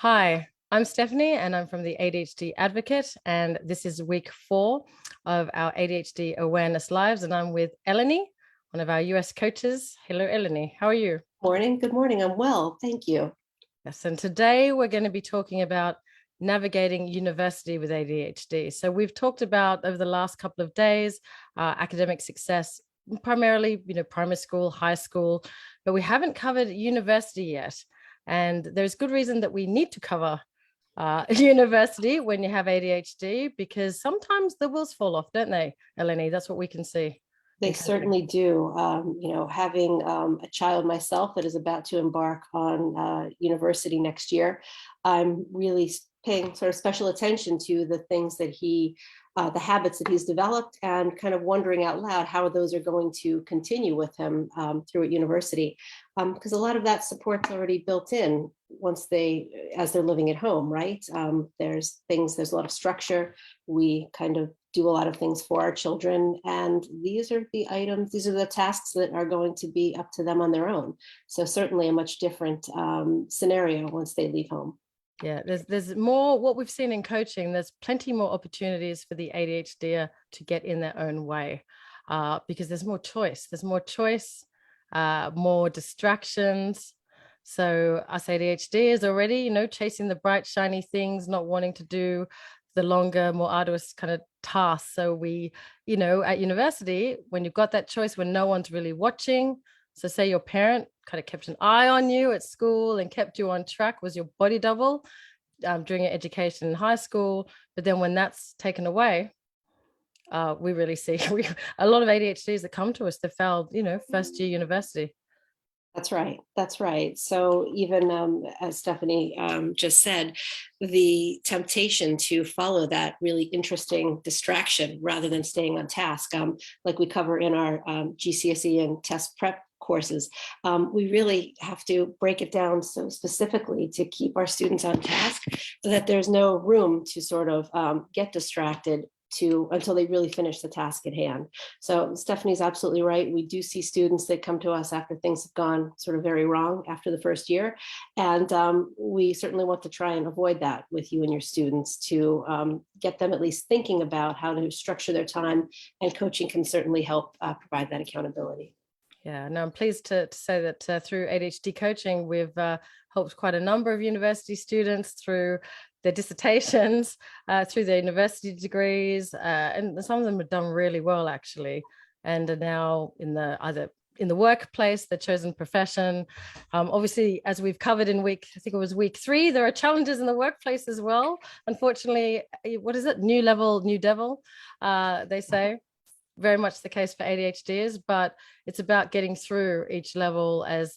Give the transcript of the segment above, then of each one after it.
Hi, I'm Stephanie and I'm from the ADHD Advocate, and this is week 4 of our ADHD Awareness Lives, and I'm with Eleni, one of our US coaches. Hello, Eleni. How are you? Morning. Good morning. I'm well. Thank you. Yes, and today we're going to be talking about navigating university with ADHD. So we've talked about over the last couple of days academic success, primarily, primary school, high school, but we haven't covered university yet. And there's good reason that we need to cover university when you have ADHD, because sometimes the wheels fall off, don't they, Eleni? That's what we can see They in coaching. certainly do. Having a child myself that is about to embark on university next year, I'm really paying sort of special attention to the things that the habits that he's developed, and kind of wondering out loud how those are going to continue with him through at university. Because a lot of that support's already built in as they're living at home, right? There's a lot of structure. We kind of do a lot of things for our children, and these are the tasks that are going to be up to them on their own. So certainly a much different scenario once they leave home. Yeah, there's more what we've seen in coaching. There's plenty more opportunities for the ADHD to get in their own way, because there's more choice. There's more choice, more distractions. So us ADHD is already, chasing the bright, shiny things, not wanting to do the longer, more arduous kind of tasks. So we, at university, when you've got that choice, when no one's really watching. So say your parent kind of kept an eye on you at school and kept you on track, was your body double during your education in high school. But then when that's taken away, we really see a lot of ADHDs that come to us that failed, first year university. That's right. That's right. So even as Stephanie just said, the temptation to follow that really interesting distraction rather than staying on task, like we cover in our GCSE and test prep courses, we really have to break it down so specifically to keep our students on task, so that there's no room to sort of get distracted until they really finish the task at hand. So Stephanie's absolutely right. We do see students that come to us after things have gone sort of very wrong after the first year. And we certainly want to try and avoid that with you and your students, to get them at least thinking about how to structure their time, and coaching can certainly help provide that accountability. Yeah, no, I'm pleased to say that through ADHD coaching, we've helped quite a number of university students through their dissertations, through their university degrees, and some of them have done really well, actually, and are now either in the workplace, their chosen profession. Obviously, as we've covered in I think it was week 3, there are challenges in the workplace as well. Unfortunately, what is it? New level, new devil, they say. Very much the case for ADHDs, but it's about getting through each level as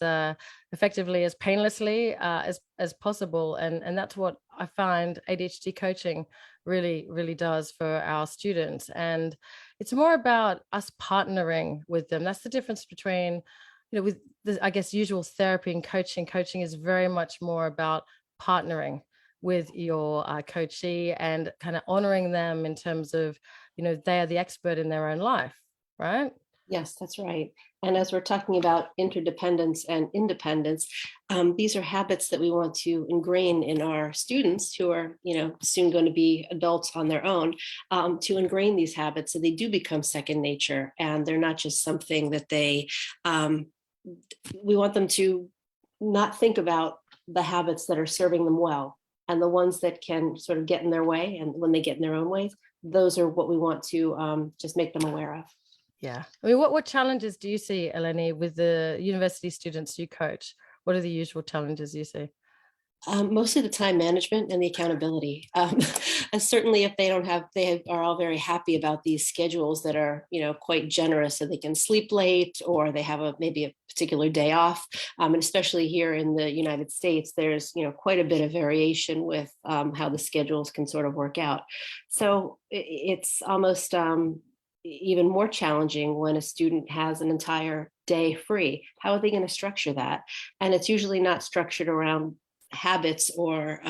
effectively, as painlessly as possible, and that's what I find ADHD coaching really does for our students. And it's more about us partnering with them. That's the difference between, with the, I guess, usual therapy and coaching. Coaching is very much more about partnering with your coachee and kind of honoring them in terms of, they are the expert in their own life, right? Yes, that's right. And as we're talking about interdependence and independence, these are habits that we want to ingrain in our students who are, soon going to be adults on their own, to ingrain these habits so they do become second nature, and they're not just something that we want them to not think about the habits that are serving them well, and the ones that can sort of get in their way. And when they get in their own ways, those are what we want to just make them aware of. Yeah. I mean, what challenges do you see, Eleni, with the university students you coach? What are the usual challenges you see? Mostly the time management and the accountability. And certainly if they are all very happy about these schedules that are, quite generous, so they can sleep late, or they have maybe a particular day off. And especially here in the United States, there's, quite a bit of variation with how the schedules can sort of work out. So it's almost even more challenging when a student has an entire day free. How are they going to structure that? And it's usually not structured around habits or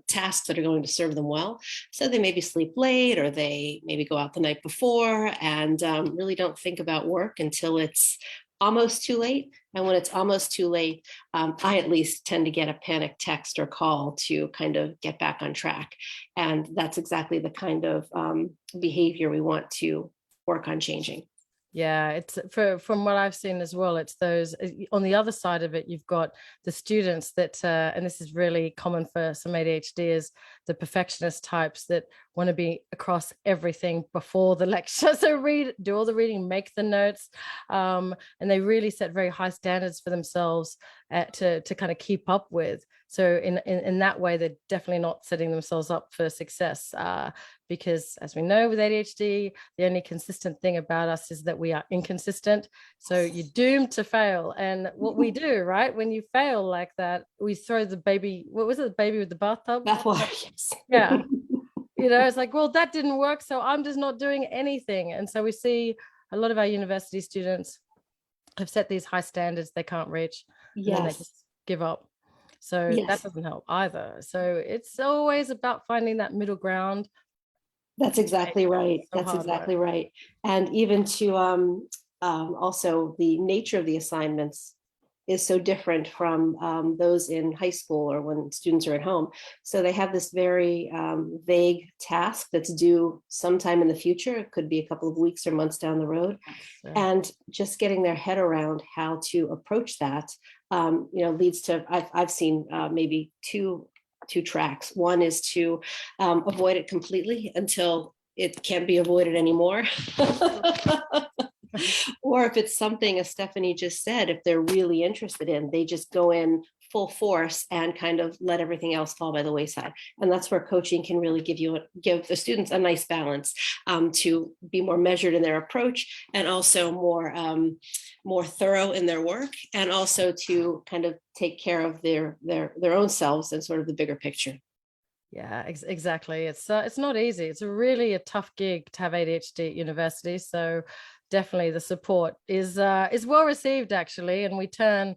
tasks that are going to serve them well. So they maybe sleep late, or they maybe go out the night before, and really don't think about work until it's almost too late. And when it's almost too late, I at least tend to get a panic text or call to kind of get back on track. And that's exactly the kind of behavior we want to work on changing. Yeah, it's from what I've seen as well, it's those on the other side of it, you've got the students that and this is really common for some ADHD, is the perfectionist types that want to be across everything before the lecture. So do all the reading, make the notes, and they really set very high standards for themselves to kind of keep up with. So in that way, they're definitely not setting themselves up for success, because as we know with ADHD, the only consistent thing about us is that we are inconsistent. So you're doomed to fail. And what we do, right, when you fail like that, we throw the baby, what was it, the baby with the bathtub? Bathwater, yes. Yeah. It's like, well, that didn't work, so I'm just not doing anything. And so we see a lot of our university students have set these high standards they can't reach, and then they just give up. So that doesn't help either. So it's always about finding that middle ground. That's exactly right. So That's exactly right. And even to also the nature of the assignments is so different from those in high school or when students are at home. So they have this very vague task that's due sometime in the future. It could be a couple of weeks or months down the road. And just getting their head around how to approach that, leads to, I've seen maybe two tracks. One is to avoid it completely until it can't be avoided anymore. Or if it's something, as Stephanie just said, if they're really interested in, they just go in full force and kind of let everything else fall by the wayside. And that's where coaching can really give the students a nice balance, to be more measured in their approach, and also more thorough in their work, and also to kind of take care of their own selves and sort of the bigger picture. Yeah, exactly. It's not easy. It's really a tough gig to have ADHD at university. So definitely the support is well received, actually. And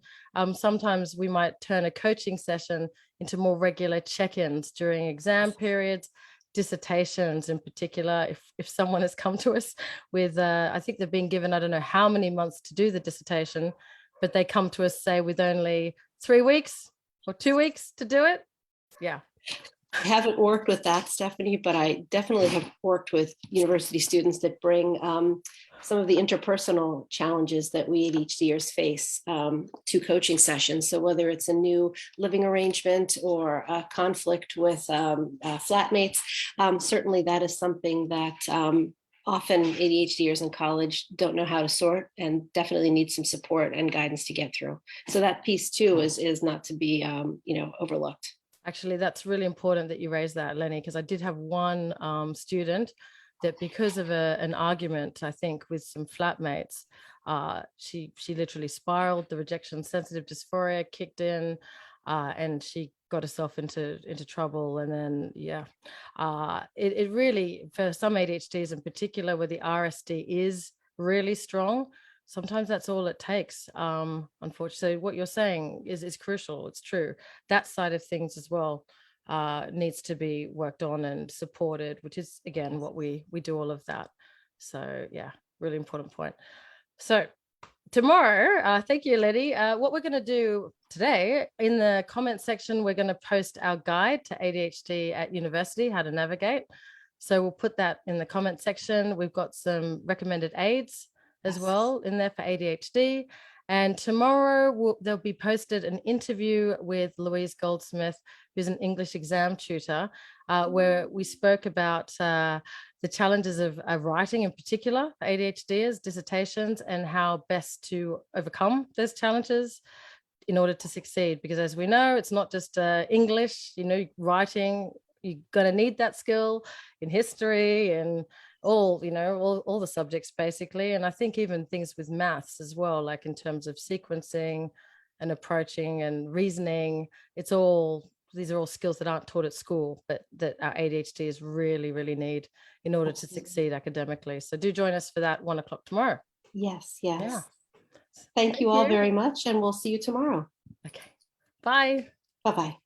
sometimes we might turn a coaching session into more regular check-ins during exam periods, dissertations in particular. If someone has come to us with I think they've been given, I don't know how many months to do the dissertation, but they come to us, say, with only 3 weeks or 2 weeks to do it. Yeah. I haven't worked with that, Stephanie, but I definitely have worked with university students that bring some of the interpersonal challenges that we ADHDers face to coaching sessions. So whether it's a new living arrangement or a conflict with flatmates, certainly that is something that often ADHDers in college don't know how to sort, and definitely need some support and guidance to get through. So that piece too is not to be overlooked. Actually, that's really important that you raised that, Lenny, because I did have one student that, because of an argument, I think, with some flatmates, she literally spiraled. The rejection sensitive dysphoria kicked in, and she got herself into trouble. And then, it really, for some ADHDs in particular, where the RSD is really strong, sometimes that's all it takes, unfortunately. So what you're saying is crucial. It's true. That side of things as well needs to be worked on and supported, which is, again, what we do all of that. So yeah, really important point. So tomorrow, thank you, Letty. What we're going to do today, in the comment section, we're going to post our guide to ADHD at university, how to navigate. So we'll put that in the comment section. We've got some recommended aids as well in there for ADHD. And tomorrow there'll be posted an interview with Louise Goldsmith, who's an English exam tutor, where we spoke about the challenges of writing, in particular for ADHDers, dissertations, and how best to overcome those challenges in order to succeed. Because as we know, it's not just English, writing, you're going to need that skill in history and all the subjects basically. And I think even things with maths as well, like in terms of sequencing and approaching and reasoning, these are all skills that aren't taught at school, but that our ADHDs really, really need in order to succeed academically. So do join us for that 1 o'clock tomorrow. Yes. Yeah. Thank you all very much, and we'll see you tomorrow. Okay. Bye. Bye-bye.